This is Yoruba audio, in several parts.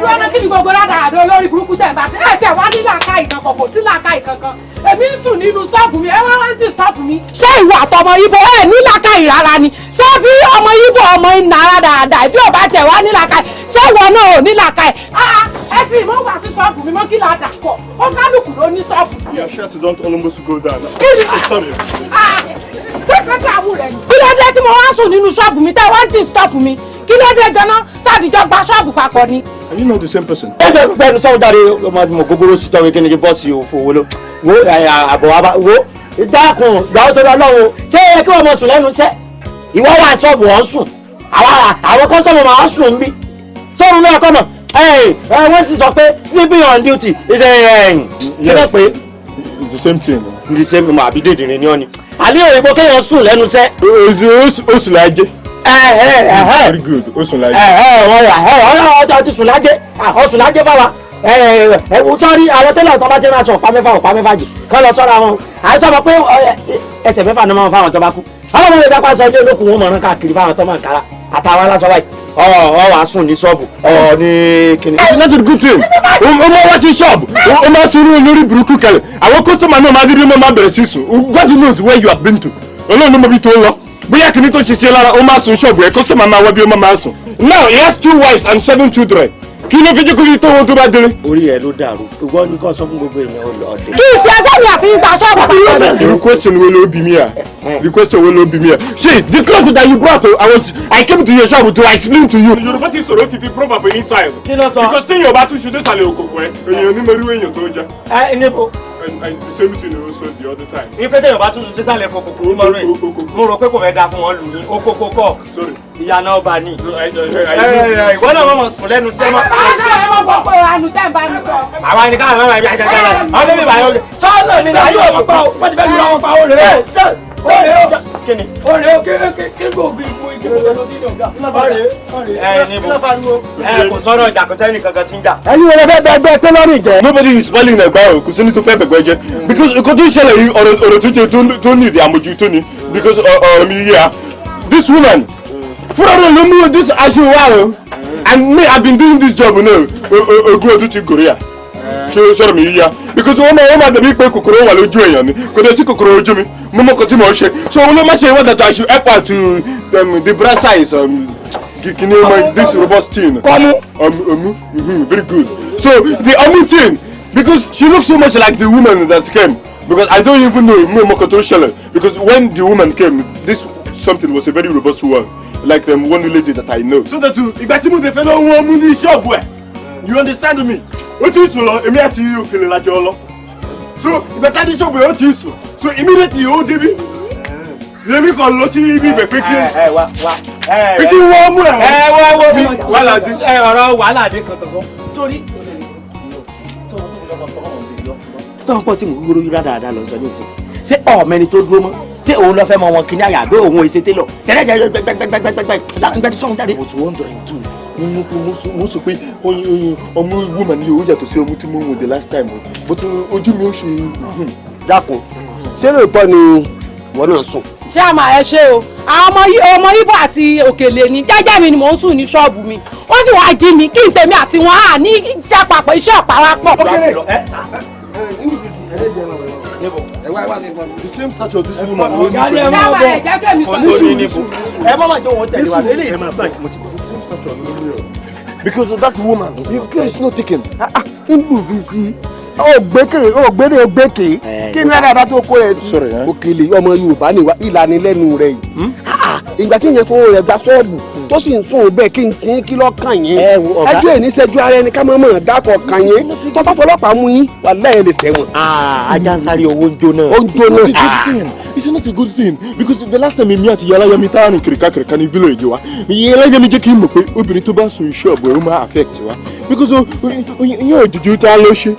ẹ̀dùn ọ̀nà kí ni gbogbo ládàádọ́ olórí burúkú tẹ̀ bá fi ẹ̀jẹ̀ wá ní làákà ìkankan kò sí làákà ìkankan èmi ń sùn nínú ṣọ́ọ̀bù mi ẹ wá wá ń dì ṣọ́ọ̀bù mi. ṣé ìwà àtọmọ ibo ẹ ní làákà ìrara ni ṣé bí ọmọ ibo ọmọ ìnara dáadáa bí ò bá tẹ̀ wá ní làákà ṣé ìwọ náà ò ní làákà ẹ ti mọ wá sí ṣọ́ọ̀bù mi mọ́ kí la dà pọ̀ ó kálukú ló ní ṣọ́ọ̀bù. Yeah, sure to don't almost go down. Sorry. Ṣé kẹ́kẹ́ àwọn rẹ̀ ni? Kí ló dé tí mo wá sùn nínú ṣọ́ọ̀bù mi tẹ́ wá ń disturb mi? Kí ló dé gan-an? Sádìjọ́ gba ṣọ́ọ̀bù papọ̀ ni. Are you not the same person? Ẹ jẹ́ pẹ̀lú sọ́wọ́ dáre ọmọ gbogbo sí tọ́wé kí ni kí bọ́ọ̀sì òfò wo ló wo àbọ̀ wa bá wo dákun gbàwó tó lọ lọ́wọ́ ṣé ẹ kí wọ́n mọ sùn lẹ́nu iṣẹ́ ìwọ wà ṣọ́ọ̀bù wọn sùn àwọn kọ́sọ́mù máa sùn ń bí sọ́run náà kọ́ mọ̀ wọ́n sì sọ pé sleeping on duty is kí ló pé. It's the same thing. The same mọ̀ àbí dèdèrè ni ọ́ ni àlẹ́ òyìnbó kéèyàn sùn lẹ́nu iṣẹ́. Ó sùn lájẹ́. Very good. Ó sùn lájẹ́. Ọjọ́ ti sùn lájẹ́ ó sùn lájẹ́ fáwa ẹ̀wù sọ́rí àwọn tẹ́lẹ̀ tó bá ti rán aṣọ ọ̀pá mẹ́fà jì kọ́ lọ sọ́ra wọn àìsàn mọ̀ pé ẹsẹ̀ mẹ́fà ni wọ́n fáwọn tó bá kú ọlọ́mọ lè dápá sọ ilé olókùn wọn mọ̀ràn káàkiri fáwọn tó máa kára àtàwọn aláṣọ báyìí ọ wàá sùn ní ṣọ́ọ̀bù ní kíni. It's not a good thing. O máa wá sí ṣọ́ọ̀bù o máa sọ lórí burúkú kẹlẹ̀ àwọn kọ́sọ́mà náà máa dídí máa bẹ̀rẹ̀ sí sùn God knows where you have been to olóòrùn ló mọ bí tó ń lọ bóyá kìíní tó ṣiṣẹ́ lára o máa sùn ṣọ́ọ̀bù ẹ̀ kọ́sọ́mà máa wá bí o máa sùn. Now he has 2 wives and 7 children. Kí ló fi jẹ́ kó yí tó wọn tó bá délé. Orí ẹ̀ ló dàrú ìwọ ní kò sọ fún gbogbo èèyàn ọ̀dẹ. Kí ìtì ẹsẹ̀ mi àti ìgbà ṣọ́ọ̀bù ti yé mi. The question wo ló bí mi à? The question wo ló bí mi à? See, the cloth that you brought, I came to your shop to explain to you. Yorùbá ti sọ̀rọ̀ ti fi proverb inside. Kí ló sọ? Because tí Yorùbá tún ṣe dé sàlẹ̀ òkòkò ẹ̀, èèyàn ní mẹ́rú èèyàn tó jẹ́. Ẹ níbo. And the same thing also the other time. Ife tẹ̀yọ̀ bá tún dé sálẹ̀ kòkòrò mọ́ rẹ̀. Mo rò pé kò fẹ́ da fún wọn lù ní okoko kọ́. Sorry. Ìyànà ọba ni. Ìwọ náà mọ̀ sùn lẹ́nu sẹ́mọ́. Ẹ mọ̀ gbọ́ pé àánú tẹ́ ń bá mi sọ. Àwọn ẹnìkan àwọn ẹ̀mí àjàjà rẹ̀. Àwọn débi ìbàyọ̀ rẹ̀. Sọ́ọ̀nà mi náà yóò mú pa ó. Wọ́n ti fẹ́ lu àwọn pa ó rẹ̀. Kíni? Ó rẹ̀ ó kí gbòógì fún igi fún ọdún tí ìdọ̀gá. Níbo? Kò sọ́nà ìjà kò sẹ́ni kankan tí ń jà. Ẹyin wọlé fẹ́ bẹ́ẹ̀ tẹ́lọ́rì jẹ́. Nobody is spelling ẹ̀gbá o, kò sí ní tó fẹ́ bẹ̀gbẹ́ jẹ́. Because nǹkan tó ń ṣẹlẹ̀ yìí ọ̀rọ̀ tó jẹ́ tó ní ìdí àmójútó ni. Because ọ̀rọ̀ mi yíya. This woman, fúnra rẹ̀ ló mú this aṣọ wa o. And me, I've been doing this job now. Ogún ọdún ti gòrí à. Sọ̀rọ̀ mi yíya. Because wọ́n máa dàbí pé kòkòrò wà lójú èèyàn ni. Kò dé sí kòkòrò ojú mi. Mo mọ̀ kò tí mo ṣe. So wọ́n ló má ṣe wọ́n that I should help her to the breast size. Kini this robust thing. Very good. So the Omu thing, because she looks so much like the woman that came. Because I don't even know Mokoto Shelle. Because when the woman came, this something was a very robust one. Like one lady that I know. So that you understand me? What is so? So immediately you did let me call Lottie Bibi picking. Picking one more. Wàhálà dé. Ọ̀rọ̀ wàhálà dé kan tọ̀gbọ́n. Sórí. Sọ́n pọ̀ tí mo gbúrò yúrá dáadáa lọ sọ nísìn. Ṣé ọ̀mẹ́ni tó dúró mọ́? Ṣé òun lọ fẹ́ mọ wọn kí ní àyà àbí òun èsè télọ̀? Tẹ́lẹ̀ jẹ́ gbẹgbẹgbẹgbẹgbẹ láti sọ̀rọ̀ jáde. But 102. Mo sọ pé ọmọ woman yìí ó yàtọ̀ sí ọmọ tí mo wò the last time. But ojú mi ó ṣe dákun. Ṣé lóòótọ́ ni wọ́n náà sùn? Ṣé àmà ẹ ṣe o? Àwọn ọmọ Ìgbò àti òkèlè ni jẹ́jẹ́ mi ni mò ń sùn ní ṣọ́ọ̀bù mi. Wọ́n sì wá jí mi kí n tèmi àti wọn á ní iṣẹ́ àpapọ̀ iṣẹ́ ọ̀párápọ̀. the same stature of this woman. Because of that woman, if care is not taken. Ògbékè kí ni dáadáa tó kó rẹ̀ sí òkèlè ọmọ Yorùbá ní ìlanilẹ́nu rẹ̀ yìí ìgbà tí yẹn fowó rẹ̀ gba ṣọ́ọ̀bù tó sì ń tún bẹ́ẹ̀ kí n tí ń kí lọ́kàn yín ẹjọ́ ẹ̀ ní sẹ́jú ara ẹni ká má mọ̀ dákọ̀ kàn yín tó bá fọlọ́pàá mú yín wà lẹ́yìn lè sẹ́wọ̀n. Ajá ń sáré owó ń jóná. Ó ń jóná. It's not a good thing because the last time mi àti Yàláyẹmí tá a rìn kìrìkà ní village wa Yàláyẹmí jẹ́ kí n mọ̀ pé obìnrin tó bá sùn ṣọ́ọ̀bù ẹ̀ ó máa affect wa because yíyan òjòjò tá a lọ ṣe.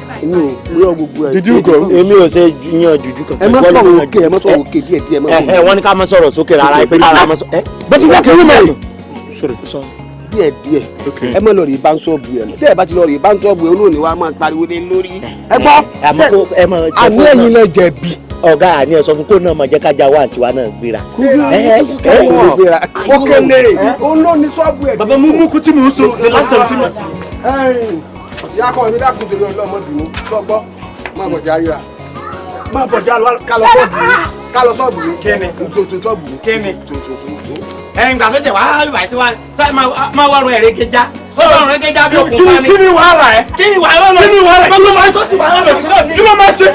Did you go? Èmi ò ṣe yíyan òjòjò kankan. Ẹ má sọ̀rọ̀ òkè ẹ má sọ̀rọ̀ òkè díẹ̀. Wọ́n ní ká má sọ̀rọ̀ sókè rárá ẹ pé ká má sọ̀rọ̀. Bẹ́ẹ̀ ti wọ́n mọ̀ Sorry. díẹ̀ ẹ má lọ rí báńsọ̀bù ẹ̀ tẹ́ ẹ bá ti lọ rí báńsọ̀bù ẹ̀ olóòní wa máa pariwo lé lórí. Ẹ gbọ́ àní ẹ̀yin lẹ jẹ̀bi. Ọ̀gá àní ẹ̀ sọ fún kó náà máa jẹ́ kájà wá àtiwá náà gbéra. Òkèlè olóòní sọ́ọ̀bù ẹ̀. Bàbá mú kú tí mò ń so the last time tí mo. ìyá kọ́ mi dákun torí ọlọ́mọ bínú lọ́gbọ́ máa bọ̀ járe ra máa bọ̀ járe ká lọ sọ́ọ̀bù mi kíni tuntun sọ́ọ̀bù mi kíni ẹ̀yin gbà tó tẹ̀ wá báyìí tí wá máa wọ́n ẹ̀rẹ́ gẹ́já sọ́ọ̀rọ̀ ẹ̀rẹ́ gẹ́já bí òkú bá ní. kí ni wàhálà ẹ̀ kí ni wàhálà lọ sí gbogbo máa tó sì wàhálà lọ sí náà kí ló máa ṣe.